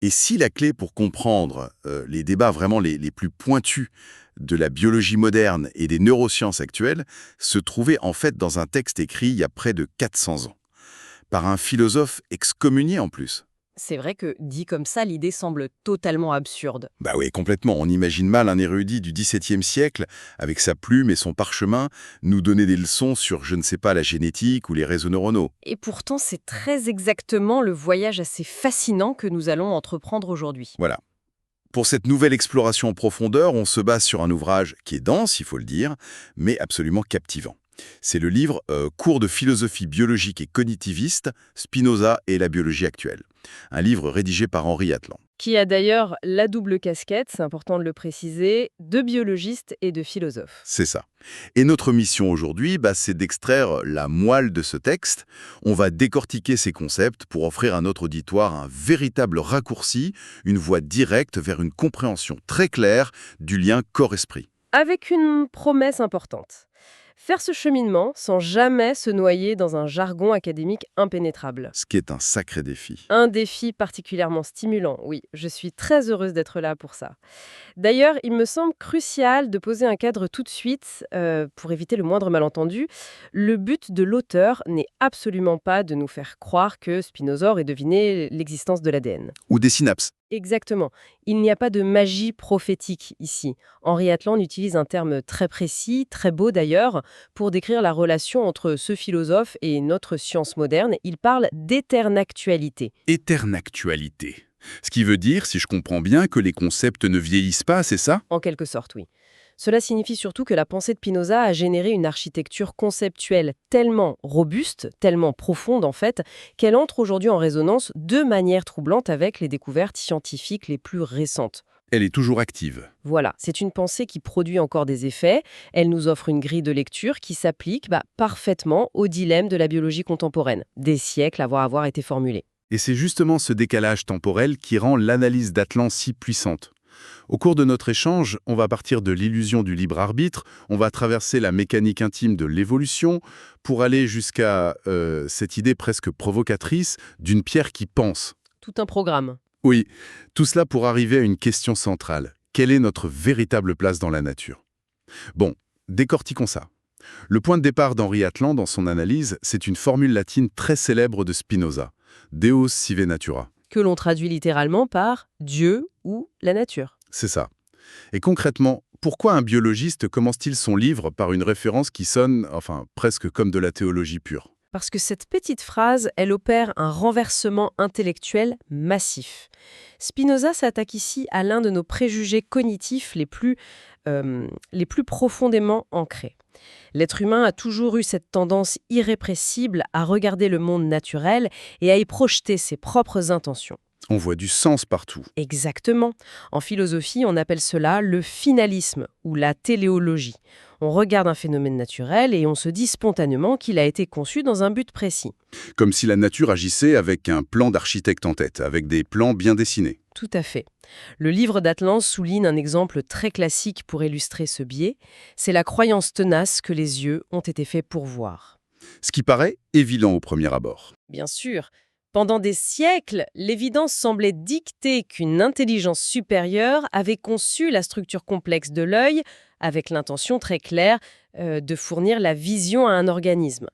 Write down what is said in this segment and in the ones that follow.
Et si la clé pour comprendre les débats vraiment les plus pointus de la biologie moderne et des neurosciences actuelles se trouvait en fait dans un texte écrit il y a près de 400 ans, par un philosophe excommunié en plus. C'est vrai que, dit comme ça, l'idée semble totalement absurde. Bah oui, complètement. On imagine mal un érudit du XVIIe siècle, avec sa plume et son parchemin, nous donner des leçons sur, je ne sais pas, la génétique ou les réseaux neuronaux. Et pourtant, c'est très exactement le voyage assez fascinant que nous allons entreprendre aujourd'hui. Voilà. Pour cette nouvelle exploration en profondeur, on se base sur un ouvrage qui est dense, il faut le dire, mais absolument captivant. C'est le livre Cours de philosophie biologique et cognitiviste, Spinoza et la biologie actuelle. Un livre rédigé par Henri Atlan. Qui a d'ailleurs la double casquette, c'est important de le préciser, de biologiste et de philosophe. C'est ça. Et notre mission aujourd'hui, c'est d'extraire la moelle de ce texte. On va décortiquer ces concepts pour offrir à notre auditoire un véritable raccourci, une voie directe vers une compréhension très claire du lien corps-esprit. Avec une promesse importante. Faire ce cheminement sans jamais se noyer dans un jargon académique impénétrable. Ce qui est un sacré défi. Un défi particulièrement stimulant, oui, je suis très heureuse d'être là pour ça. D'ailleurs, il me semble crucial de poser un cadre tout de suite pour éviter le moindre malentendu. Le but de l'auteur n'est absolument pas de nous faire croire que Spinoza aurait deviné l'existence de l'ADN. Ou des synapses. Exactement. Il n'y a pas de magie prophétique ici. Henri Atlan utilise un terme très précis, très beau d'ailleurs, pour décrire la relation entre ce philosophe et notre science moderne. Il parle d'éternactualité. Éternactualité. Ce qui veut dire, si je comprends bien, que les concepts ne vieillissent pas, c'est ça? En quelque sorte, oui. Cela signifie surtout que la pensée de Spinoza a généré une architecture conceptuelle tellement robuste, tellement profonde en fait, qu'elle entre aujourd'hui en résonance de manière troublante avec les découvertes scientifiques les plus récentes. Elle est toujours active. Voilà, c'est une pensée qui produit encore des effets. Elle nous offre une grille de lecture qui s'applique parfaitement au dilemme de la biologie contemporaine, des siècles avant avoir été formulés. Et c'est justement ce décalage temporel qui rend l'analyse d'Atlan si puissante. Au cours de notre échange, on va partir de l'illusion du libre arbitre, on va traverser la mécanique intime de l'évolution pour aller jusqu'à cette idée presque provocatrice d'une pierre qui pense. Tout un programme. Oui, tout cela pour arriver à une question centrale. Quelle est notre véritable place dans la nature? Bon, décortiquons ça. Le point de départ d'Henri Atlan dans son analyse, c'est une formule latine très célèbre de Spinoza, Deus sive natura. Que l'on traduit littéralement par Dieu ou la nature. C'est ça. Et concrètement, pourquoi un biologiste commence-t-il son livre par une référence qui sonne, presque comme de la théologie pure? Parce que cette petite phrase, elle opère un renversement intellectuel massif. Spinoza s'attaque ici à l'un de nos préjugés cognitifs les plus profondément ancrés. L'être humain a toujours eu cette tendance irrépressible à regarder le monde naturel et à y projeter ses propres intentions. On voit du sens partout. Exactement. En philosophie, on appelle cela le finalisme ou la téléologie. On regarde un phénomène naturel et on se dit spontanément qu'il a été conçu dans un but précis. Comme si la nature agissait avec un plan d'architecte en tête, avec des plans bien dessinés. Tout à fait. Le livre d'Atlan souligne un exemple très classique pour illustrer ce biais. C'est la croyance tenace que les yeux ont été faits pour voir. Ce qui paraît évident au premier abord. Bien sûr. Pendant des siècles, l'évidence semblait dicter qu'une intelligence supérieure avait conçu la structure complexe de l'œil avec l'intention très claire de fournir la vision à un organisme.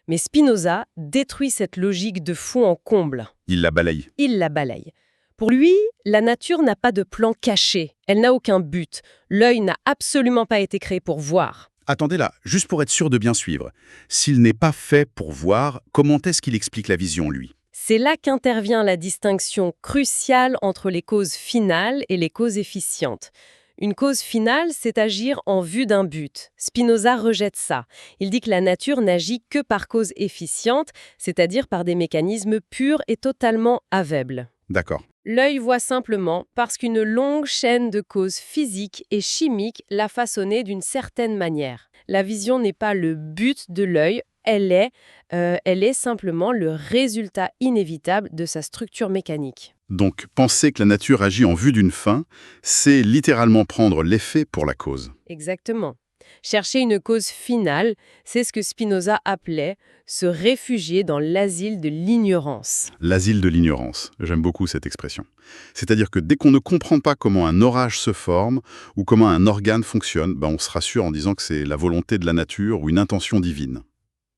Mais Spinoza détruit cette logique de fond en comble. Il la balaye. Il la balaye. Pour lui, la nature n'a pas de plan caché, elle n'a aucun but. L'œil n'a absolument pas été créé pour voir. Attendez là, juste pour être sûr de bien suivre. S'il n'est pas fait pour voir, comment est-ce qu'il explique la vision, lui? C'est là qu'intervient la distinction cruciale entre les causes finales et les causes efficientes. Une cause finale, c'est agir en vue d'un but. Spinoza rejette ça. Il dit que la nature n'agit que par cause efficiente, c'est-à-dire par des mécanismes purs et totalement aveugles. D'accord. L'œil voit simplement parce qu'une longue chaîne de causes physiques et chimiques l'a façonné d'une certaine manière. La vision n'est pas le but de l'œil, elle est simplement le résultat inévitable de sa structure mécanique. Donc, penser que la nature agit en vue d'une fin, c'est littéralement prendre l'effet pour la cause. Exactement. Chercher une cause finale, c'est ce que Spinoza appelait se réfugier dans l'asile de l'ignorance. L'asile de l'ignorance. J'aime beaucoup cette expression. C'est-à-dire que dès qu'on ne comprend pas comment un orage se forme ou comment un organe fonctionne, on se rassure en disant que c'est la volonté de la nature ou une intention divine.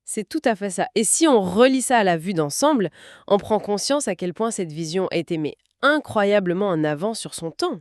C'est tout à fait ça. Et si on relie ça à la vue d'ensemble, on prend conscience à quel point cette vision était incroyablement en avance sur son temps.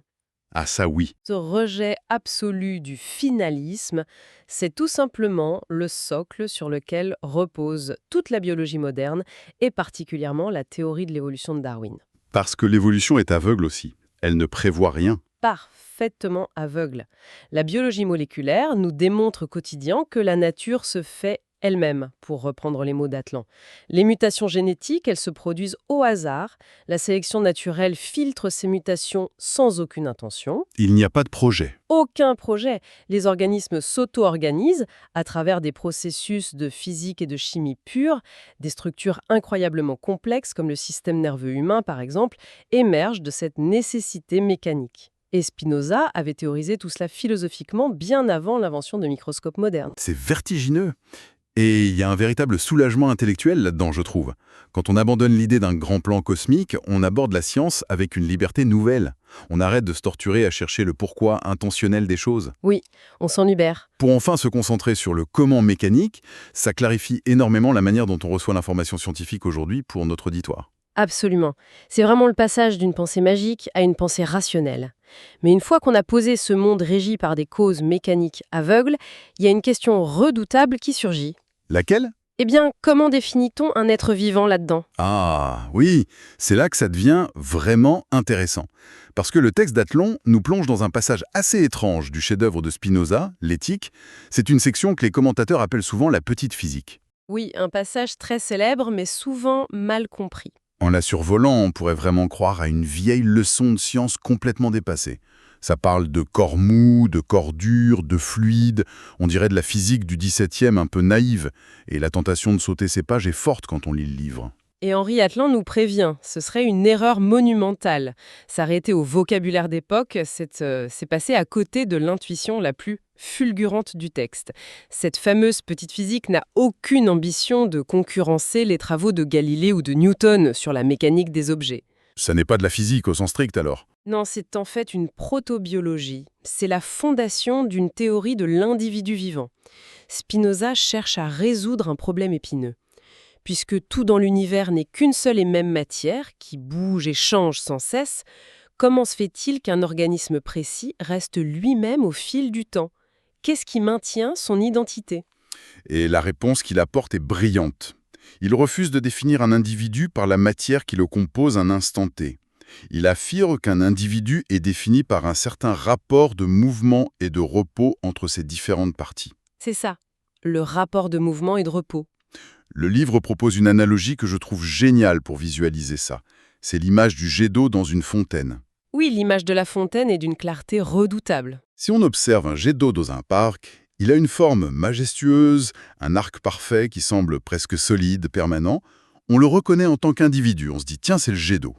Ah ça oui. Ce rejet absolu du finalisme, c'est tout simplement le socle sur lequel repose toute la biologie moderne et particulièrement la théorie de l'évolution de Darwin. Parce que l'évolution est aveugle aussi. Elle ne prévoit rien. Parfaitement aveugle. La biologie moléculaire nous démontre au quotidien que la nature se fait elle-même, pour reprendre les mots d'Atlan. Les mutations génétiques, elles se produisent au hasard. La sélection naturelle filtre ces mutations sans aucune intention. Il n'y a pas de projet. Aucun projet. Les organismes s'auto-organisent à travers des processus de physique et de chimie pure. Des structures incroyablement complexes, comme le système nerveux humain par exemple, émergent de cette nécessité mécanique. Et Spinoza avait théorisé tout cela philosophiquement bien avant l'invention de microscopes modernes. C'est vertigineux. Et il y a un véritable soulagement intellectuel là-dedans, je trouve. Quand on abandonne l'idée d'un grand plan cosmique, on aborde la science avec une liberté nouvelle. On arrête de se torturer à chercher le pourquoi intentionnel des choses. Oui, on s'en libère. Pour enfin se concentrer sur le comment mécanique, ça clarifie énormément la manière dont on reçoit l'information scientifique aujourd'hui pour notre auditoire. Absolument. C'est vraiment le passage d'une pensée magique à une pensée rationnelle. Mais une fois qu'on a posé ce monde régi par des causes mécaniques aveugles, il y a une question redoutable qui surgit. Laquelle ? Eh bien, comment définit-on un être vivant là-dedans ? Ah, oui, c'est là que ça devient vraiment intéressant. Parce que le texte d'Athlon nous plonge dans un passage assez étrange du chef-d'œuvre de Spinoza, l'Éthique. C'est une section que les commentateurs appellent souvent la petite physique. Oui, un passage très célèbre, mais souvent mal compris. En la survolant, on pourrait vraiment croire à une vieille leçon de science complètement dépassée. Ça parle de corps mous, de corps durs, de fluides. On dirait de la physique du XVIIe un peu naïve. Et la tentation de sauter ces pages est forte quand on lit le livre. Et Henri Atlan nous prévient, ce serait une erreur monumentale. S'arrêter au vocabulaire d'époque, c'est passer à côté de l'intuition la plus fulgurante du texte. Cette fameuse petite physique n'a aucune ambition de concurrencer les travaux de Galilée ou de Newton sur la mécanique des objets. Ça n'est pas de la physique au sens strict alors. Non, c'est en fait une protobiologie. C'est la fondation d'une théorie de l'individu vivant. Spinoza cherche à résoudre un problème épineux. Puisque tout dans l'univers n'est qu'une seule et même matière, qui bouge et change sans cesse, comment se fait-il qu'un organisme précis reste lui-même au fil du temps ? Qu'est-ce qui maintient son identité ? Et la réponse qu'il apporte est brillante. Il refuse de définir un individu par la matière qui le compose un instant T. Il affirme qu'un individu est défini par un certain rapport de mouvement et de repos entre ses différentes parties. C'est ça, le rapport de mouvement et de repos. Le livre propose une analogie que je trouve géniale pour visualiser ça. C'est l'image du jet d'eau dans une fontaine. Oui, l'image de la fontaine est d'une clarté redoutable. Si on observe un jet d'eau dans un parc, il a une forme majestueuse, un arc parfait qui semble presque solide, permanent. On le reconnaît en tant qu'individu, on se dit « tiens, c'est le jet d'eau ».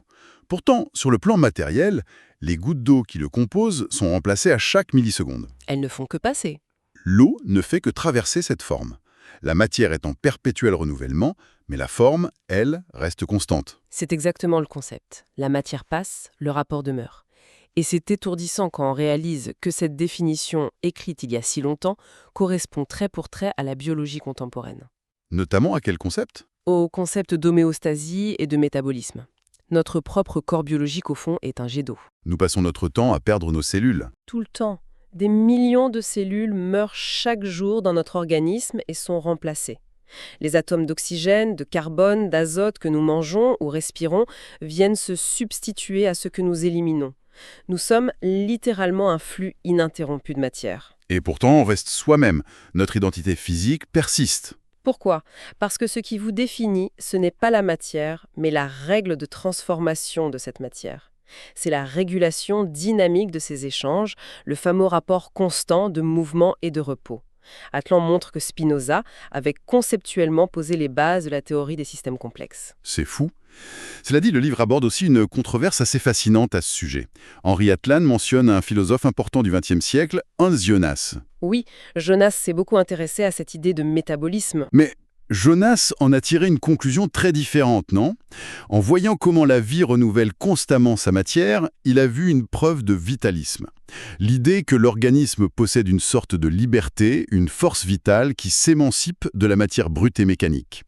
Pourtant, sur le plan matériel, les gouttes d'eau qui le composent sont remplacées à chaque milliseconde. Elles ne font que passer. L'eau ne fait que traverser cette forme. La matière est en perpétuel renouvellement, mais la forme, elle, reste constante. C'est exactement le concept. La matière passe, le rapport demeure. Et c'est étourdissant quand on réalise que cette définition, écrite il y a si longtemps, correspond trait pour trait à la biologie contemporaine. Notamment à quel concept ? Au concept d'homéostasie et de métabolisme. Notre propre corps biologique, au fond, est un jet d'eau. Nous passons notre temps à perdre nos cellules. Tout le temps. Des millions de cellules meurent chaque jour dans notre organisme et sont remplacées. Les atomes d'oxygène, de carbone, d'azote que nous mangeons ou respirons viennent se substituer à ceux que nous éliminons. Nous sommes littéralement un flux ininterrompu de matière. Et pourtant, on reste soi-même. Notre identité physique persiste. Pourquoi ? Parce que ce qui vous définit, ce n'est pas la matière, mais la règle de transformation de cette matière. C'est la régulation dynamique de ces échanges, le fameux rapport constant de mouvement et de repos. Atlan montre que Spinoza avait conceptuellement posé les bases de la théorie des systèmes complexes. C'est fou. Cela dit, le livre aborde aussi une controverse assez fascinante à ce sujet. Henri Atlan mentionne un philosophe important du XXe siècle, Hans Jonas. Oui, Jonas s'est beaucoup intéressé à cette idée de métabolisme. Mais Jonas en a tiré une conclusion très différente, non? En voyant comment la vie renouvelle constamment sa matière, il a vu une preuve de vitalisme. L'idée que l'organisme possède une sorte de liberté, une force vitale qui s'émancipe de la matière brute et mécanique.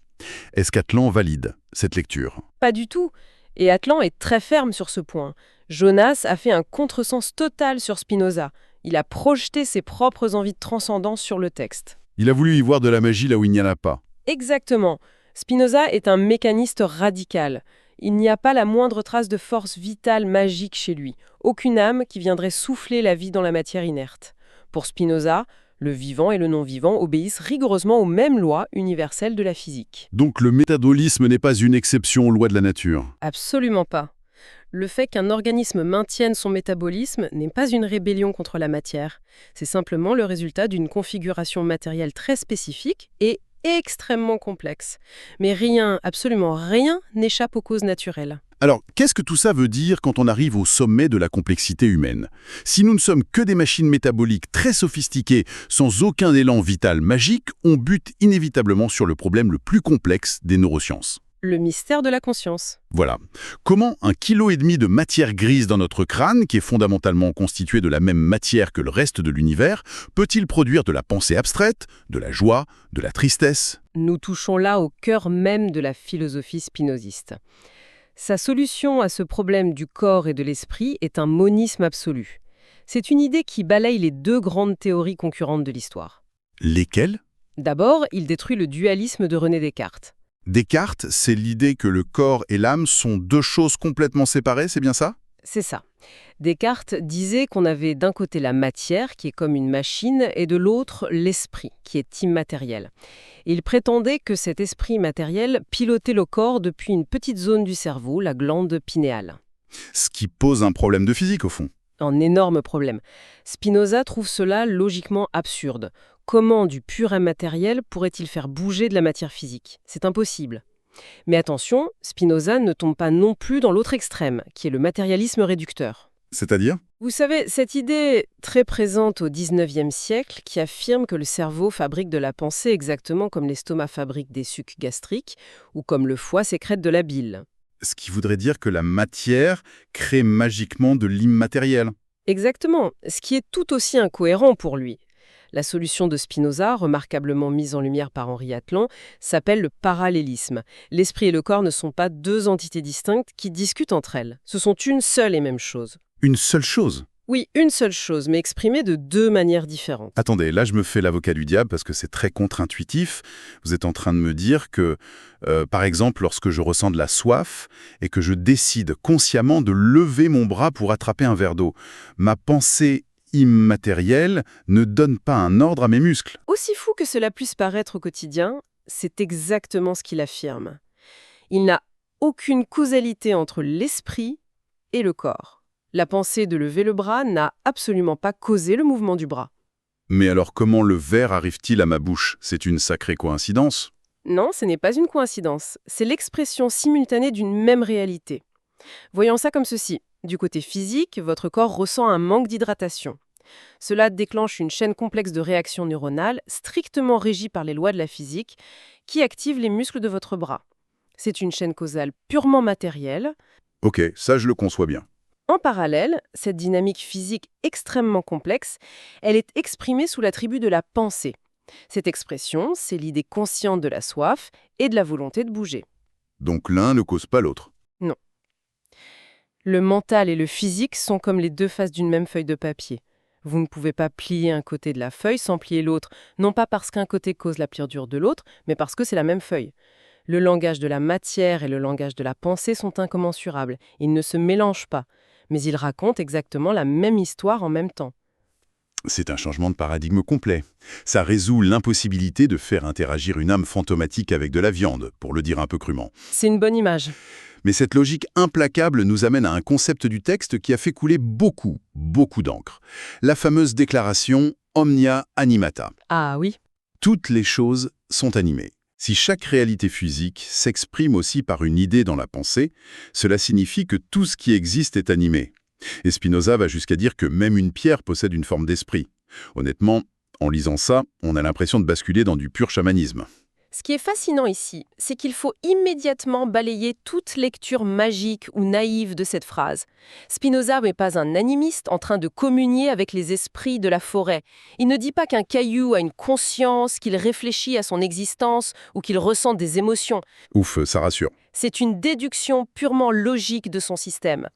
Est-ce qu'Atlan valide cette lecture? Pas du tout. Et Atlan est très ferme sur ce point. Jonas a fait un contresens total sur Spinoza. Il a projeté ses propres envies de transcendance sur le texte. Il a voulu y voir de la magie là où il n'y en a pas. Exactement. Spinoza est un mécaniste radical. Il n'y a pas la moindre trace de force vitale magique chez lui. Aucune âme qui viendrait souffler la vie dans la matière inerte. Pour Spinoza, le vivant et le non-vivant obéissent rigoureusement aux mêmes lois universelles de la physique. Donc le métabolisme n'est pas une exception aux lois de la nature. Absolument pas. Le fait qu'un organisme maintienne son métabolisme n'est pas une rébellion contre la matière. C'est simplement le résultat d'une configuration matérielle très spécifique et extrêmement complexe. Mais rien, absolument rien, n'échappe aux causes naturelles. Alors, qu'est-ce que tout ça veut dire quand on arrive au sommet de la complexité humaine? Si nous ne sommes que des machines métaboliques très sophistiquées, sans aucun élan vital magique, on bute inévitablement sur le problème le plus complexe des neurosciences. Le mystère de la conscience. Voilà. Comment 1,5 kg de matière grise dans notre crâne, qui est fondamentalement constitué de la même matière que le reste de l'univers, peut-il produire de la pensée abstraite, de la joie, de la tristesse? Nous touchons là au cœur même de la philosophie spinoziste. Sa solution à ce problème du corps et de l'esprit est un monisme absolu. C'est une idée qui balaye les deux grandes théories concurrentes de l'histoire. Lesquelles? D'abord, il détruit le dualisme de René Descartes. Descartes, c'est l'idée que le corps et l'âme sont deux choses complètement séparées, c'est bien ça? C'est ça. Descartes disait qu'on avait d'un côté la matière, qui est comme une machine, et de l'autre l'esprit, qui est immatériel. Il prétendait que cet esprit matériel pilotait le corps depuis une petite zone du cerveau, la glande pinéale. Ce qui pose un problème de physique, au fond. Un énorme problème. Spinoza trouve cela logiquement absurde. Comment du pur immatériel pourrait-il faire bouger de la matière physique? C'est impossible. Mais attention, Spinoza ne tombe pas non plus dans l'autre extrême, qui est le matérialisme réducteur. C'est-à-dire? Vous savez, cette idée très présente au XIXe siècle qui affirme que le cerveau fabrique de la pensée exactement comme l'estomac fabrique des sucs gastriques ou comme le foie sécrète de la bile. Ce qui voudrait dire que la matière crée magiquement de l'immatériel. Exactement, ce qui est tout aussi incohérent pour lui. La solution de Spinoza, remarquablement mise en lumière par Henri Atlan, s'appelle le parallélisme. L'esprit et le corps ne sont pas deux entités distinctes qui discutent entre elles. Ce sont une seule et même chose. Une seule chose? Oui, une seule chose, mais exprimée de deux manières différentes. Attendez, là je me fais l'avocat du diable parce que c'est très contre-intuitif. Vous êtes en train de me dire que, par exemple, lorsque je ressens de la soif et que je décide consciemment de lever mon bras pour attraper un verre d'eau, ma pensée immatérielle ne donne pas un ordre à mes muscles. Aussi fou que cela puisse paraître au quotidien, c'est exactement ce qu'il affirme. Il n'a aucune causalité entre l'esprit et le corps. La pensée de lever le bras n'a absolument pas causé le mouvement du bras. Mais alors comment le verre arrive-t-il à ma bouche? C'est une sacrée coïncidence. Non, ce n'est pas une coïncidence. C'est l'expression simultanée d'une même réalité. Voyons ça comme ceci. Du côté physique, votre corps ressent un manque d'hydratation. Cela déclenche une chaîne complexe de réactions neuronales strictement régie par les lois de la physique qui active les muscles de votre bras. C'est une chaîne causale purement matérielle. Ok, ça je le conçois bien. En parallèle, cette dynamique physique extrêmement complexe, elle est exprimée sous l'attribut de la pensée. Cette expression, c'est l'idée consciente de la soif et de la volonté de bouger. Donc l'un ne cause pas l'autre. Non. Le mental et le physique sont comme les deux faces d'une même feuille de papier. Vous ne pouvez pas plier un côté de la feuille sans plier l'autre, non pas parce qu'un côté cause la pliure de l'autre, mais parce que c'est la même feuille. Le langage de la matière et le langage de la pensée sont incommensurables. Ils ne se mélangent pas, mais ils racontent exactement la même histoire en même temps. C'est un changement de paradigme complet. Ça résout l'impossibilité de faire interagir une âme fantomatique avec de la viande, pour le dire un peu crûment. C'est une bonne image. Mais cette logique implacable nous amène à un concept du texte qui a fait couler beaucoup, beaucoup d'encre. La fameuse déclaration « omnia animata ». Ah oui. Toutes les choses sont animées. Si chaque réalité physique s'exprime aussi par une idée dans la pensée, cela signifie que tout ce qui existe est animé. Et Spinoza va jusqu'à dire que même une pierre possède une forme d'esprit. Honnêtement, en lisant ça, on a l'impression de basculer dans du pur chamanisme. Ce qui est fascinant ici, c'est qu'il faut immédiatement balayer toute lecture magique ou naïve de cette phrase. Spinoza n'est pas un animiste en train de communier avec les esprits de la forêt. Il ne dit pas qu'un caillou a une conscience, qu'il réfléchit à son existence ou qu'il ressent des émotions. Ouf, ça rassure. C'est une déduction purement logique de son système.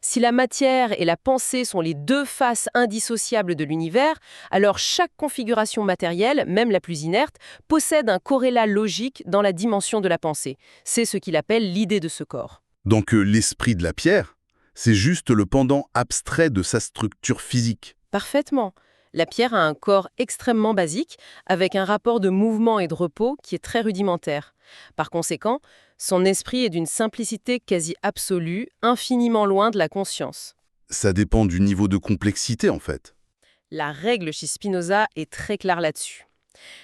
Si la matière et la pensée sont les deux faces indissociables de l'univers, alors chaque configuration matérielle, même la plus inerte, possède un corrélat logique dans la dimension de la pensée. C'est ce qu'il appelle l'idée de ce corps. Donc l'esprit de la pierre, c'est juste le pendant abstrait de sa structure physique. Parfaitement. La pierre a un corps extrêmement basique, avec un rapport de mouvement et de repos qui est très rudimentaire. Par conséquent, son esprit est d'une simplicité quasi absolue, infiniment loin de la conscience. Ça dépend du niveau de complexité, en fait. La règle chez Spinoza est très claire là-dessus.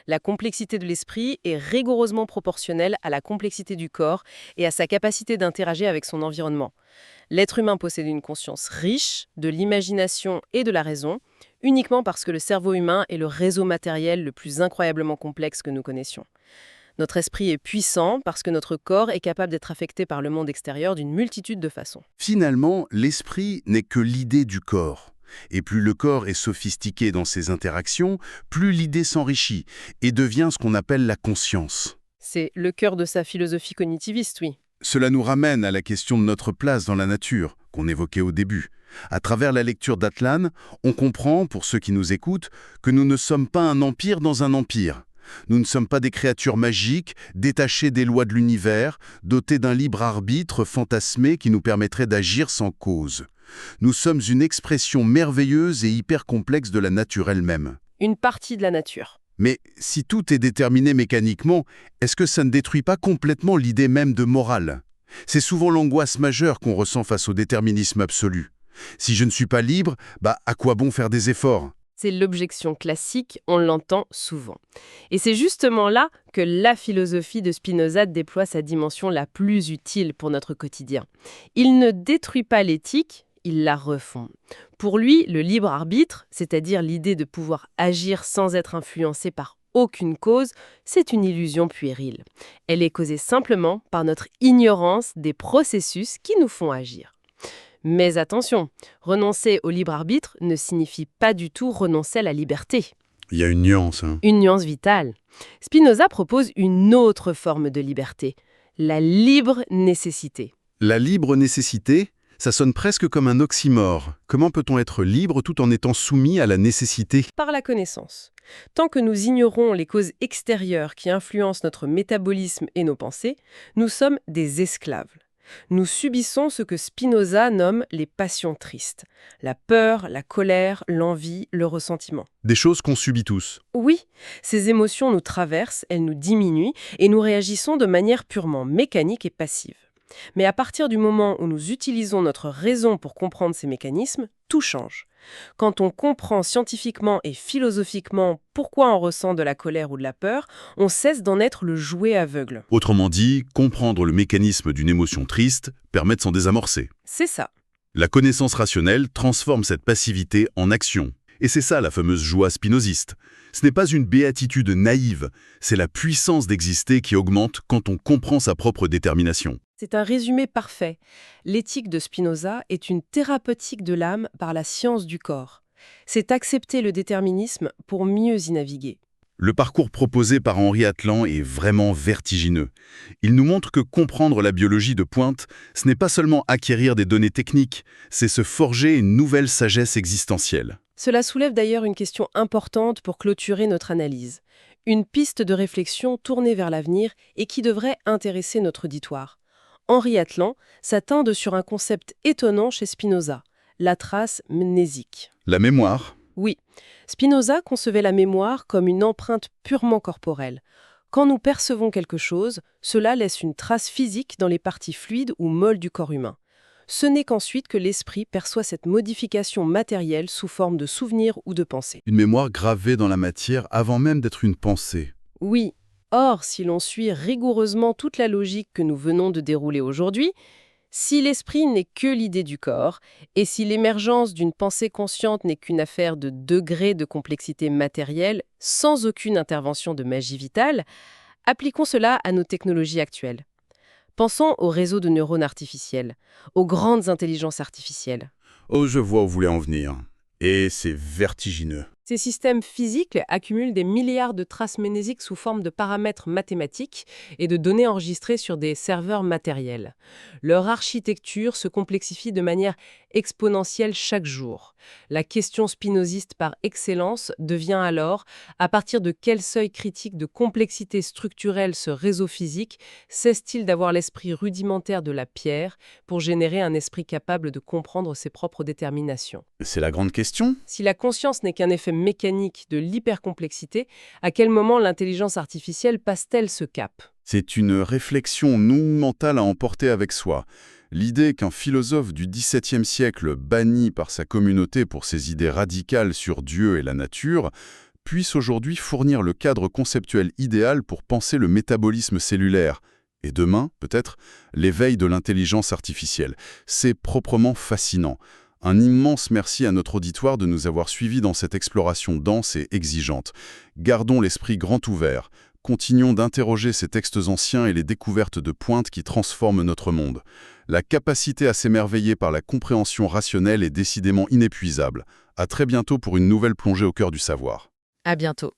La complexité de l'esprit est rigoureusement proportionnelle à la complexité du corps et à sa capacité d'interagir avec son environnement. L'être humain possède une conscience riche, de l'imagination et de la raison, uniquement parce que le cerveau humain est le réseau matériel le plus incroyablement complexe que nous connaissions. Notre esprit est puissant parce que notre corps est capable d'être affecté par le monde extérieur d'une multitude de façons. Finalement, l'esprit n'est que l'idée du corps. Et plus le corps est sophistiqué dans ses interactions, plus l'idée s'enrichit et devient ce qu'on appelle la conscience. C'est le cœur de sa philosophie cognitiviste, oui. Cela nous ramène à la question de notre place dans la nature, qu'on évoquait au début. À travers la lecture d'Atlan, on comprend, pour ceux qui nous écoutent, que nous ne sommes pas un empire dans un empire. Nous ne sommes pas des créatures magiques, détachées des lois de l'univers, dotées d'un libre arbitre fantasmé qui nous permettrait d'agir sans cause. Nous sommes une expression merveilleuse et hyper complexe de la nature elle-même. Une partie de la nature. Mais si tout est déterminé mécaniquement, est-ce que ça ne détruit pas complètement l'idée même de morale? C'est souvent l'angoisse majeure qu'on ressent face au déterminisme absolu. Si je ne suis pas libre, à quoi bon faire des efforts? C'est l'objection classique, on l'entend souvent. Et c'est justement là que la philosophie de Spinoza déploie sa dimension la plus utile pour notre quotidien. Il ne détruit pas l'éthique, il la refond. Pour lui, le libre arbitre, c'est-à-dire l'idée de pouvoir agir sans être influencé par aucune cause, c'est une illusion puérile. Elle est causée simplement par notre ignorance des processus qui nous font agir. Mais attention, renoncer au libre arbitre ne signifie pas du tout renoncer à la liberté. Il y a une nuance. Une nuance vitale. Spinoza propose une autre forme de liberté, la libre nécessité. La libre nécessité, ça sonne presque comme un oxymore. Comment peut-on être libre tout en étant soumis à la nécessité? Par la connaissance. Tant que nous ignorons les causes extérieures qui influencent notre métabolisme et nos pensées, nous sommes des esclaves. Nous subissons ce que Spinoza nomme les passions tristes. La peur, la colère, l'envie, le ressentiment. Des choses qu'on subit tous. Oui, ces émotions nous traversent, elles nous diminuent et nous réagissons de manière purement mécanique et passive. Mais à partir du moment où nous utilisons notre raison pour comprendre ces mécanismes, tout change. Quand on comprend scientifiquement et philosophiquement pourquoi on ressent de la colère ou de la peur, on cesse d'en être le jouet aveugle. Autrement dit, comprendre le mécanisme d'une émotion triste permet de s'en désamorcer. C'est ça. La connaissance rationnelle transforme cette passivité en action. Et c'est ça la fameuse joie spinoziste. Ce n'est pas une béatitude naïve, c'est la puissance d'exister qui augmente quand on comprend sa propre détermination. C'est un résumé parfait. L'éthique de Spinoza est une thérapeutique de l'âme par la science du corps. C'est accepter le déterminisme pour mieux y naviguer. Le parcours proposé par Henri Atlan est vraiment vertigineux. Il nous montre que comprendre la biologie de pointe, ce n'est pas seulement acquérir des données techniques, c'est se forger une nouvelle sagesse existentielle. Cela soulève d'ailleurs une question importante pour clôturer notre analyse. Une piste de réflexion tournée vers l'avenir et qui devrait intéresser notre auditoire. Henri Atlan s'attarde sur un concept étonnant chez Spinoza, la trace mnésique. La mémoire. Oui, Spinoza concevait la mémoire comme une empreinte purement corporelle. Quand nous percevons quelque chose, cela laisse une trace physique dans les parties fluides ou molles du corps humain. Ce n'est qu'ensuite que l'esprit perçoit cette modification matérielle sous forme de souvenir ou de pensée. Une mémoire gravée dans la matière avant même d'être une pensée. Oui. Or, si l'on suit rigoureusement toute la logique que nous venons de dérouler aujourd'hui, si l'esprit n'est que l'idée du corps, et si l'émergence d'une pensée consciente n'est qu'une affaire de degré de complexité matérielle, sans aucune intervention de magie vitale, appliquons cela à nos technologies actuelles. Pensons aux réseaux de neurones artificiels, aux grandes intelligences artificielles. Oh, je vois où vous voulez en venir. Et c'est vertigineux. Ces systèmes physiques accumulent des milliards de traces mnésiques sous forme de paramètres mathématiques et de données enregistrées sur des serveurs matériels. Leur architecture se complexifie de manière exponentielle chaque jour. La question spinoziste par excellence devient alors, à partir de quel seuil critique de complexité structurelle ce réseau physique cesse-t-il d'avoir l'esprit rudimentaire de la pierre pour générer un esprit capable de comprendre ses propres déterminations? C'est la grande question. Si la conscience n'est qu'un effet mécanique de l'hypercomplexité, à quel moment l'intelligence artificielle passe-t-elle ce cap? C'est une réflexion non mentale à emporter avec soi. L'idée qu'un philosophe du XVIIe siècle, banni par sa communauté pour ses idées radicales sur Dieu et la nature, puisse aujourd'hui fournir le cadre conceptuel idéal pour penser le métabolisme cellulaire. Et demain, peut-être, l'éveil de l'intelligence artificielle. C'est proprement fascinant. Un immense merci à notre auditoire de nous avoir suivis dans cette exploration dense et exigeante. Gardons l'esprit grand ouvert. Continuons d'interroger ces textes anciens et les découvertes de pointe qui transforment notre monde. La capacité à s'émerveiller par la compréhension rationnelle est décidément inépuisable. À très bientôt pour une nouvelle plongée au cœur du savoir. À bientôt.